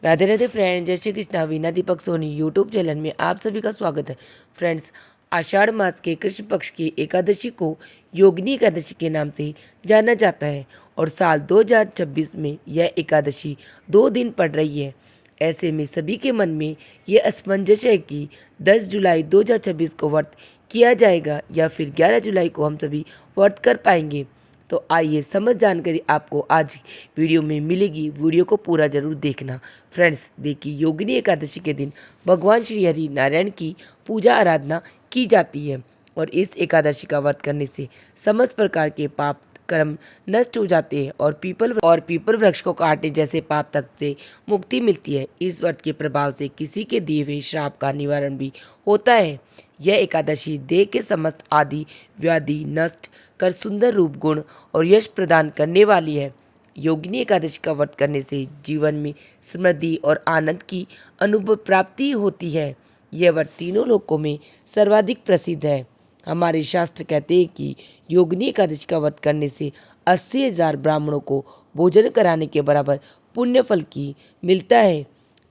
Radhe Radhe friends, जय Shri Krishna. Veena Deepak Soni YouTube channel में आप सभी का स्वागत है। फ्रेंड्स, आषाढ़ मास के कृष्ण पक्ष की एकादशी को योगिनी एकादशी के नाम से जाना जाता है और साल 2026 में यह एकादशी 2 दिन पड़ रही है। ऐसे में सभी के मन में ये असमंजस है कि 10 जुलाई 2026 को व्रत किया जाएगा या फिर 11 जुलाई को हम सभी व्रत कर पाएंगे। तो आइए समझ जानकारी आपको आज वीडियो में मिलेगी। वीडियो को पूरा जरूर देखना। फ्रेंड्स, देखिए, योगिनी एकादशी के दिन भगवान श्री हरि नारायण की पूजा आराधना की जाती है और इस एकादशी का व्रत करने से समस्त प्रकार के पाप कर्म नष्ट हो जाते हैं और पीपल वृक्ष को काटने जैसे पाप तक से मुक्ति मिलती है। इस व्रत के प्रभाव से किसी के दिए हुए श्राप का निवारण भी होता है। यह एकादशी देह के समस्त आदि व्याधि नष्ट कर सुंदर रूप गुण और यश प्रदान करने वाली है। योगिनी एकादशी का व्रत करने से जीवन में समृद्धि और आनंद की अनुभव प्राप्ति होती है। यह व्रत तीनों लोकों में सर्वाधिक प्रसिद्ध है। हमारे शास्त्र कहते हैं कि योगिनी एकादशी का व्रत करने से 80,000 ब्राह्मणों को भोजन कराने के बराबर पुण्य फल की मिलता है।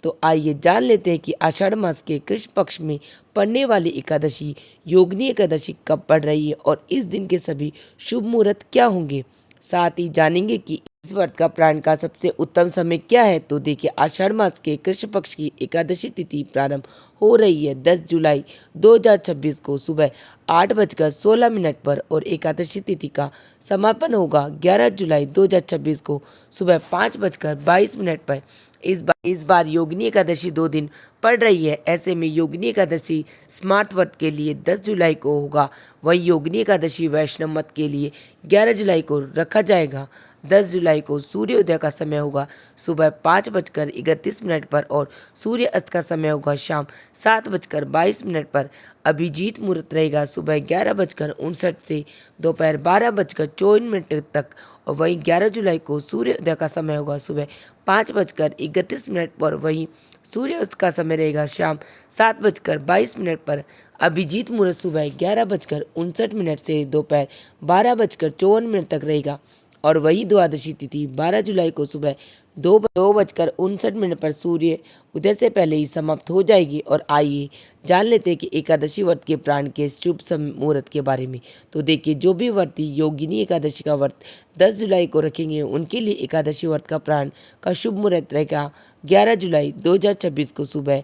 तो आइए जान लेते हैं कि आषाढ़ मास के कृष्ण पक्ष में पड़ने वाली एकादशी योगिनी एकादशी कब पड़ रही है और इस दिन के सभी शुभ मुहूर्त क्या होंगे। साथ ही जानेंगे कि इस व्रत का प्राण का सबसे उत्तम समय क्या है। तो देखिए, आषाढ़ मास के कृष्ण पक्ष की एकादशी तिथि प्रारंभ हो रही है 10 जुलाई 2026 को सुबह 8:16 पर और एकादशी तिथि का समापन होगा 11 जुलाई 2026 को सुबह 5:22 पर। इस बार योगिनी एकादशी 2 दिन पड़ रही है। ऐसे में योगिनी एकादशी स्मार्त व्रत के लिए 10 जुलाई को होगा, वहीं योगिनी एकादशी वैष्णव मत के लिए 11 जुलाई को रखा जाएगा। 10 जुलाई को सूर्योदय का समय होगा सुबह 5:31 पर और सूर्य अस्त का समय होगा शाम 7:22 पर। अभिजीत मुहूर्त रहेगा सुबह 11:59 से दोपहर 12:54 तक और वहीं 11 जुलाई को सूर्योदय का समय होगा सुबह 5:31 पर। वहीं सूर्यास्त का समय रहेगा शाम 7:22 पर। अभिजीत मुहूर्त सुबह 11:59 से दोपहर 12:54 तक रहेगा और वही द्वादशी तिथि 12 जुलाई को सुबह 2:59 पर सूर्य उदय से पहले ही समाप्त हो जाएगी। और आइए जान लेते हैं कि एकादशी व्रत के प्राण के शुभ मुहूर्त के बारे में। तो देखिए, जो भी व्रती योगिनी एकादशी का व्रत 10 जुलाई को रखेंगे उनके लिए एकादशी व्रत का प्राण का शुभ मुहूर्त रहेगा 11 जुलाई 2026 को सुबह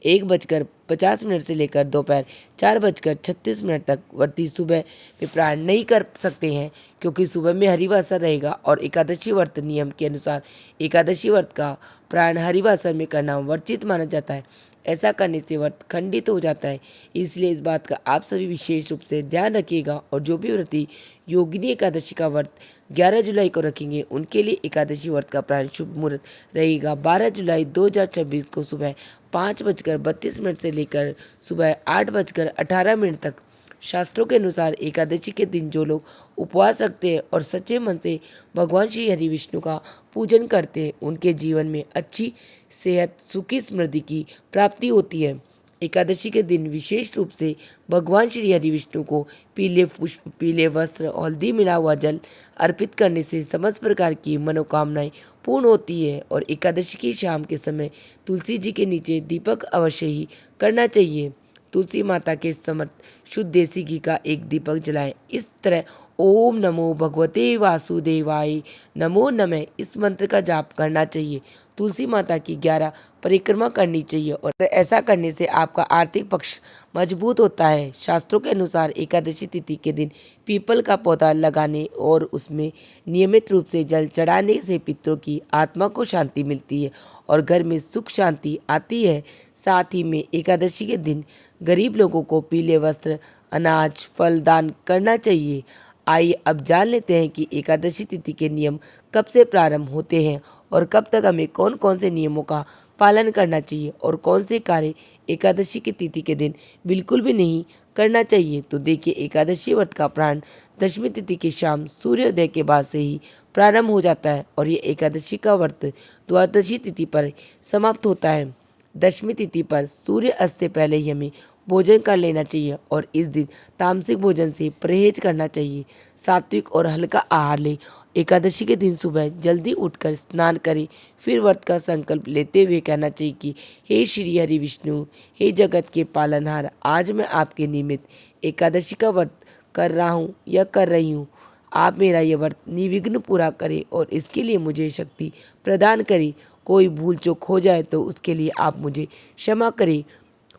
1:50 से लेकर दोपहर 4:36 तक। व्रती सुबह में प्राण नहीं कर सकते हैं क्योंकि सुबह में हरिवासर रहेगा और एकादशी व्रत नियम के अनुसार एकादशी व्रत का प्राण हरिवासर में करना वर्जित माना जाता है। ऐसा करने से व्रत खंडित हो जाता है, इसलिए इस बात का आप सभी विशेष रूप से ध्यान रखिएगा। और जो भी व्रती योगिनी एकादशी का व्रत 11 जुलाई को रखेंगे उनके लिए एकादशी व्रत का प्राण शुभ मुहूर्त रहेगा 12 जुलाई 2026 को सुबह 5:32 से लेकर सुबह 8:18 तक। शास्त्रों के अनुसार एकादशी के दिन जो लोग उपवास रखते हैं और सच्चे मन से भगवान श्री हरि विष्णु का पूजन करते हैं उनके जीवन में अच्छी सेहत सुखी समृद्धि की प्राप्ति होती है। एकादशी के दिन विशेष रूप से भगवान श्री हरि विष्णु को पीले पुष्प पीले वस्त्र हल्दी मिला हुआ जल अर्पित करने से समस्त प्रकार की मनोकामनाएं पूर्ण होती है। और एकादशी की शाम के समय तुलसी जी के नीचे दीपक अवश्य ही करना चाहिए। तुलसी माता के समर्थ शुद्ध देसी घी का एक दीपक जलाएं। इस तरह ओम नमो भगवते वासुदेवाय नमो नमः इस मंत्र का जाप करना चाहिए। तुलसी माता की 11 परिक्रमा करनी चाहिए और ऐसा करने से आपका आर्थिक पक्ष मजबूत होता है। शास्त्रों के अनुसार एकादशी तिथि के दिन पीपल का पौधा लगाने और उसमें नियमित रूप से जल चढ़ाने से पितरों की आत्मा को शांति मिलती है और घर में सुख शांति आती है। साथ ही में एकादशी के दिन गरीब लोगों को पीले वस्त्र अनाज फल दान करना चाहिए। आइए अब जान लेते हैं कि एकादशी तिथि के नियम कब से प्रारंभ होते हैं और कब तक हमें कौन कौन से नियमों का पालन करना चाहिए और कौन से कार्य एकादशी की तिथि के दिन बिल्कुल भी नहीं करना चाहिए। तो देखिए, एकादशी व्रत का प्राण दशमी तिथि की शाम सूर्योदय के बाद से ही प्रारंभ हो जाता है और ये एकादशी का व्रत द्वादशी तिथि पर समाप्त होता है। दशमी तिथि पर सूर्य अस्त से पहले ही हमें भोजन कर लेना चाहिए और इस दिन तामसिक भोजन से परहेज करना चाहिए। सात्विक और हल्का आहार लें एकादशी के दिन सुबह जल्दी उठकर स्नान करें, फिर व्रत का संकल्प लेते हुए कहना चाहिए कि हे श्री हरि विष्णु, हे जगत के पालनहार, आज मैं आपके निमित्त एकादशी का व्रत कर रहा हूँ या कर रही हूँ। आप मेरा ये व्रत निर्विघ्न पूरा करें और इसके लिए मुझे शक्ति प्रदान करें। कोई भूल चूक हो जाए तो उसके लिए आप मुझे क्षमा करें।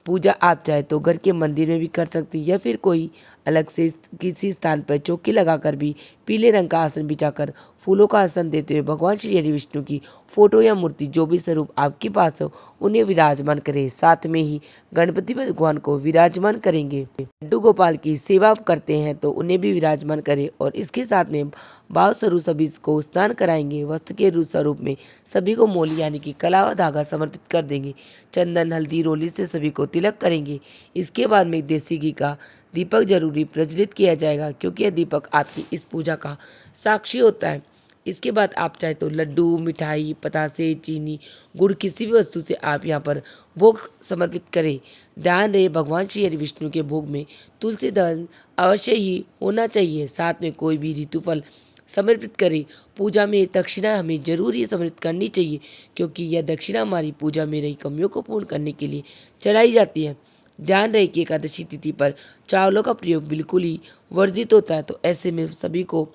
पूजा आप चाहे तो घर के मंदिर में भी कर सकती हैं या फिर कोई अलग से किसी स्थान पर चौकी लगाकर भी पीले रंग का आसन बिछाकर फूलों का आसन देते हुए भगवान श्री हरि विष्णु की फोटो या मूर्ति जो भी स्वरूप आपके पास हो उन्हें विराजमान करें। साथ में ही गणपति भगवान को विराजमान करेंगे। लड्डू गोपाल की सेवा करते हैं तो उन्हें भी विराजमान करें और इसके साथ में भाव स्वरूप सभी को स्नान कराएंगे। वस्त्र के रूप स्वरूप में सभी को मोली यानी कि कला व धागा समर्पित कर देंगे। चंदन हल्दी रोली से सभी को तिलक करेंगे। इसके बाद में देसी घी का दीपक जरूरी प्रज्वलित किया जाएगा क्योंकि यह दीपक आपकी इस पूजा का साक्षी होता है। इसके बाद आप चाहे तो लड्डू, मिठाई, पतासे, चीनी, गुड़ किसी भी वस्तु से आप यहाँ पर भोग समर्पित करें। ध्यान रहे भगवान श्री हरि विष्णु के भोग में तुलसी दल अवश्य ही होना चाहिए। साथ में कोई भी ऋतुफल समर्पित करें। पूजा में दक्षिणा हमें जरूर ही समर्पित करनी चाहिए क्योंकि यह दक्षिणा हमारी पूजा में रही कमियों को पूर्ण करने के लिए चढ़ाई जाती है। ध्यान रहे कि एकादशी तिथि पर चावलों का प्रयोग बिल्कुल ही वर्जित होता है, तो ऐसे में सभी को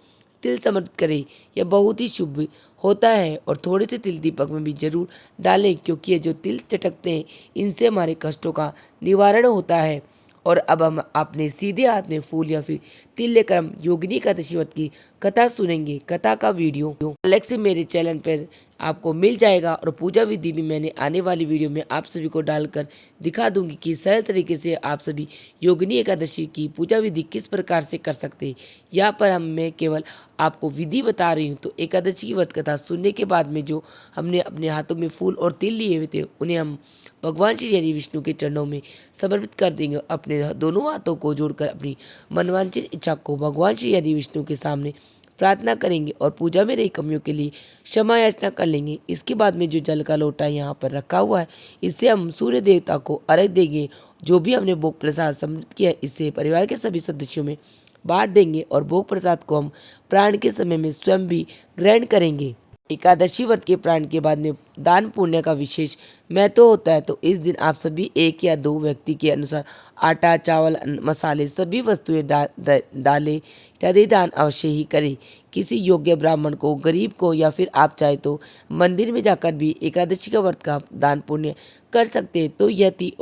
तिल समर्पित करें। यह बहुत ही शुभ होता है और थोड़े से तिल दीपक में भी जरूर डालें क्योंकि ये जो तिल चटकते हैं इनसे हमारे कष्टों का निवारण होता है। और अब हम अपने सीधे हाथ में फूल या फिर तिल लेकर हम योगिनी एकादशी व्रत की कथा सुनेंगे। कथा का वीडियो अलग से मेरे चैनल पर आपको मिल जाएगा और पूजा विधि भी मैंने आने वाली वीडियो में आप सभी को डालकर दिखा दूंगी कि सरल तरीके से आप सभी योगिनी एकादशी की पूजा विधि किस प्रकार से कर सकते हैं। यहाँ पर मैं केवल आपको विधि बता रही हूँ। तो एकादशी की व्रत कथा सुनने के बाद में जो हमने अपने हाथों में फूल और तिल लिए हुए थे उन्हें हम भगवान श्री हरि विष्णु के चरणों में समर्पित कर देंगे। अपने दोनों हाथों को जोड़कर अपनी मनवांछित इच्छा को भगवान श्री हरि विष्णु के सामने प्रार्थना करेंगे और पूजा में रही कमियों के लिए क्षमा याचना कर लेंगे। इसके बाद में जो जल का लोटा यहाँ पर रखा हुआ है इससे हम सूर्य देवता को अर्घ देंगे। जो भी हमने भोग प्रसाद समर्पित किया है इससे परिवार के सभी सदस्यों में बांट देंगे और भोग प्रसाद को हम प्राण के समय में स्वयं भी ग्रहण करेंगे। एकादशी व्रत के प्राण के बाद में दान पुण्य का विशेष महत्व होता है, तो इस दिन आप सभी एक या दो व्यक्ति के अनुसार आटा, चावल, मसाले सभी वस्तुएं डालें इत्यादि दान अवश्य ही करें। किसी योग्य ब्राह्मण को, गरीब को या फिर आप चाहे तो मंदिर में जाकर भी एकादशी का व्रत का दान पुण्य कर सकते हैं। तो यह थी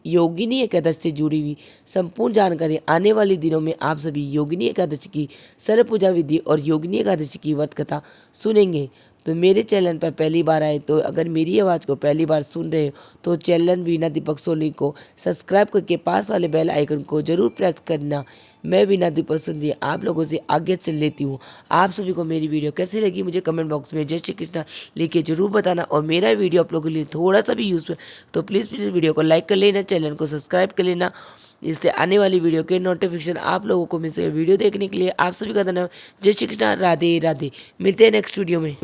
योगिनी एकादशी से जुड़ी हुई संपूर्ण जानकारी। आने वाले दिनों में आप सभी योगिनी एकादशी की सरल पूजा विधि और योगिनी एकादशी की व्रत कथा सुनेंगे। तो मेरे चैनल पर पहली बार आए तो अगर मेरी आवाज़ को पहली बार सुन रहे हो तो चैनल वीना दीपक सोनी को सब्सक्राइब करके पास वाले बेल आइकन को जरूर प्रेस करना। मैं वीना दीपक सोनी आप लोगों से आगे चल लेती हूँ। आप सभी को मेरी वीडियो कैसी लगी मुझे कमेंट बॉक्स में जय श्री कृष्णा लिख के जरूर बताना। और मेरा वीडियो आप लोगों के लिए थोड़ा सा भी यूज़फुल तो प्लीज़ वीडियो को लाइक कर लेना, चैनल को सब्सक्राइब कर लेना। इससे आने वाली वीडियो के नोटिफिकेशन आप लोगों को मिल सके। वीडियो देखने के लिए आप सभी का धन्यवाद। जय श्री कृष्णा, राधे राधे। मिलते हैं नेक्स्ट वीडियो में।